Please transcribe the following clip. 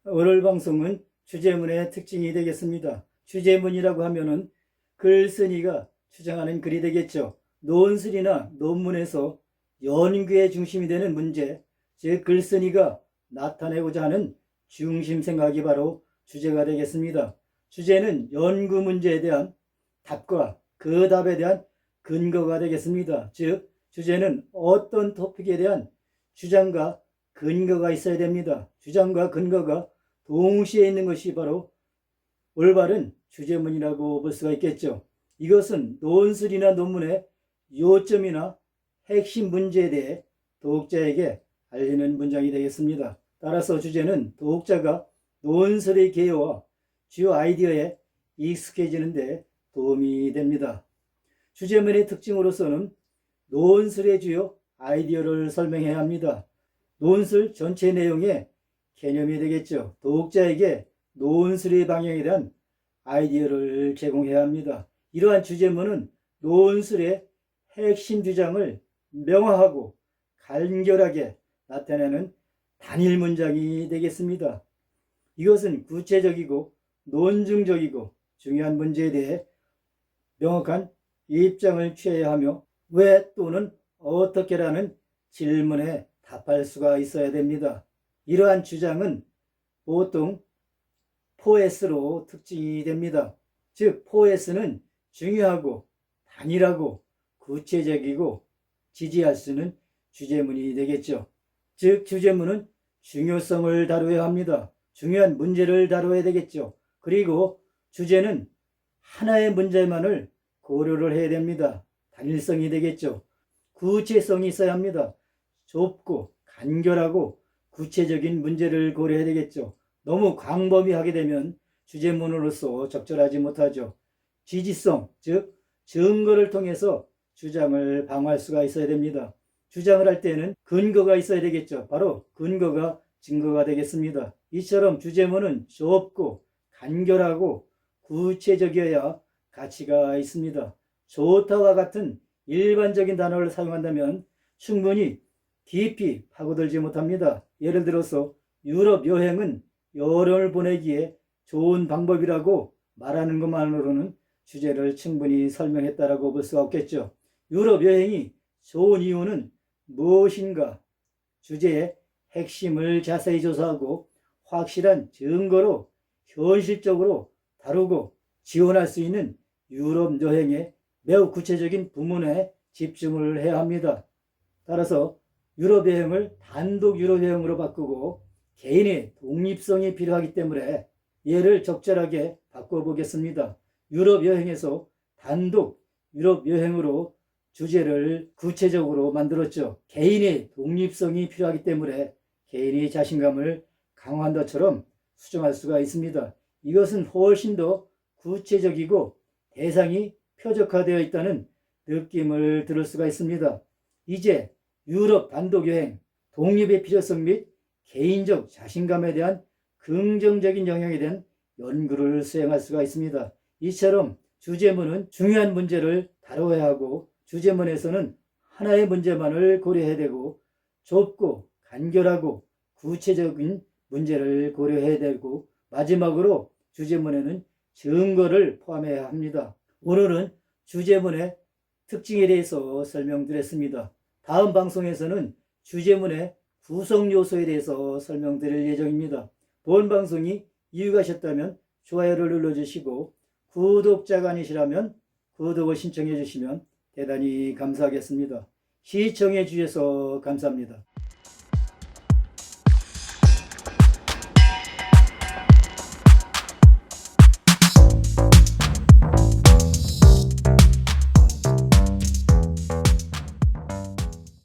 오늘 방송은 주제문의 특징이 되겠습니다. 주제문이라고 하면은 글쓴이가 주장하는 글이 되겠죠. 논술이나 논문에서 연구의 중심이 되는 문제, 즉 글쓴이가 나타내고자 하는 중심 생각이 바로 주제가 되겠습니다. 주제는 연구 문제에 대한 답과 그 답에 대한 근거가 되겠습니다. 즉 주제는 어떤 토픽에 대한 주장과 근거가 있어야 됩니다. 주장과 근거가 동시에 있는 것이 바로 올바른 주제문이라고 볼 수가 있겠죠. 이것은 논술이나 논문의 요점이나 핵심 문제에 대해 독자에게 알리는 문장이 되겠습니다. 따라서 주제는 독자가 논술의 개요와 주요 아이디어에 익숙해지는 데 도움이 됩니다. 주제문의 특징으로서는 논술의 주요 아이디어를 설명해야 합니다. 논술 전체 내용의 개념이 되겠죠. 독자에게 논술의 방향에 대한 아이디어를 제공해야 합니다. 이러한 주제문은 논술의 핵심 주장을 명확하고 간결하게 나타내는 단일 문장이 되겠습니다. 이것은 구체적이고 논증적이고 중요한 문제에 대해 명확한 입장을 취해야 하며 왜 또는 어떻게라는 질문에 답할 수가 있어야 됩니다. 이러한 주장은 보통 4S로 특징이 됩니다. 즉 4S는 중요하고 단일하고 구체적이고 지지할 수 있는 주제문이 되겠죠. 즉 주제문은 중요성을 다루어야 합니다. 중요한 문제를 다루어야 되겠죠. 그리고 주제는 하나의 문제만을 고려를 해야 됩니다. 단일성이 되겠죠. 구체성이 있어야 합니다. 좁고 간결하고 구체적인 문제를 고려해야 되겠죠. 너무 광범위하게 되면 주제문으로서 적절하지 못하죠. 지지성, 즉 증거를 통해서 주장을 방어할 수가 있어야 됩니다. 주장을 할 때는 근거가 있어야 되겠죠. 바로 근거가 증거가 되겠습니다. 이처럼 주제문은 좁고 간결하고 구체적이어야 가치가 있습니다. 좋다와 같은 일반적인 단어를 사용한다면 충분히 깊이 파고들지 못합니다. 예를 들어서 유럽 여행은 여름을 보내기에 좋은 방법이라고 말하는 것만으로는 주제를 충분히 설명했다라고 볼 수가 없겠죠. 유럽 여행이 좋은 이유는 무엇인가? 주제의 핵심을 자세히 조사하고 확실한 증거로 현실적으로 다루고 지원할 수 있는 유럽 여행의 매우 구체적인 부문에 집중을 해야 합니다. 따라서 유럽 여행을 단독 유럽 여행으로 바꾸고 개인의 독립성이 필요하기 때문에 예를 적절하게 바꿔보겠습니다. 유럽 여행에서 단독 유럽 여행으로 주제를 구체적으로 만들었죠. 개인의 독립성이 필요하기 때문에 개인의 자신감을 강화한 것처럼 수정할 수가 있습니다. 이것은 훨씬 더 구체적이고 대상이 표적화되어 있다는 느낌을 들을 수가 있습니다. 이제 유럽 단독 여행, 독립의 필요성 및 개인적 자신감에 대한 긍정적인 영향에 대한 연구를 수행할 수가 있습니다. 이처럼 주제문은 중요한 문제를 다뤄야 하고 주제문에서는 하나의 문제만을 고려해야 되고 좁고 간결하고 구체적인 문제를 고려해야 되고 마지막으로 주제문에는 증거를 포함해야 합니다. 오늘은 주제문의 특징에 대해서 설명드렸습니다. 다음 방송에서는 주제문의 구성 요소에 대해서 설명드릴 예정입니다. 본 방송이 유익하셨다면 좋아요를 눌러주시고 구독자가 아니시라면 구독을 신청해 주시면 대단히 감사하겠습니다. 시청해 주셔서 감사합니다.